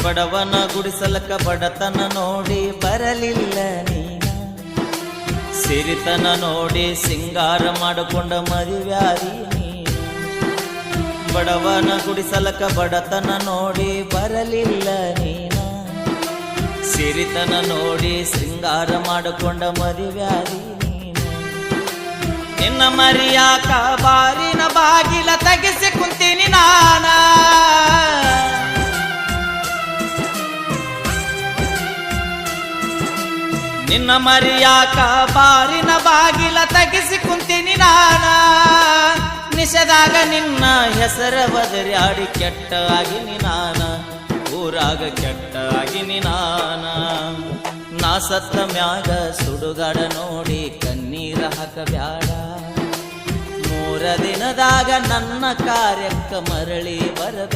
ಬಡವನ ಗುಡಿಸಲಕ ಬಡತನ ನೋಡಿ ಬರಲಿಲ್ಲ ನೀನ, ಸಿರಿತನ ನೋಡಿ ಸಿಂಗಾರ ಮಾಡಿಕೊಂಡ ಮದುವ್ಯಾದಿ ನೀನ. ಬಡವನ ಗುಡಿಸಲಕ ಬಡತನ ನೋಡಿ ಬರಲಿಲ್ಲ ನೀನ, ಸಿರಿತನ ನೋಡಿ ಸಿಂಗಾರ ಮಾಡಿಕೊಂಡ ಮದುವ್ಯಾದಿ ನೀನ. ನಿನ್ನ ಮರಿಯಾಕ ಬಾರಿನ ಬಾಗಿಲ ತೆಗೆಸಿ ಕುಂತೀನಿ ನಾನ, ನಿನ್ನ ಮರಿಯಾಕ ಬಾರಿನ ಬಾಗಿಲ ತೆಗೆಸಿ ಕುಂತೀನಿ ನಾನ. ನಿಷದಾಗ ನಿನ್ನ ಹೆಸರ ಬದರ್ಯಾಡಿ ಕೆಟ್ಟ ಆಗಿನಿ ನಾನ, ಊರಾಗ ಕೆಟ್ಟ ಆಗಿನಿ ನಾನ. ನಾ ಸತ್ತ ಮ್ಯಾಗ ಸುಡುಗಾಡ ನೋಡಿ ಕಣ್ಣೀರ ಹಾಕಬ್ಯಾಡ, 3 ದಿನದಾಗ ನನ್ನ ಕಾರ್ಯಕ್ಕ ಮರಳಿ ಬರಬೇಡ.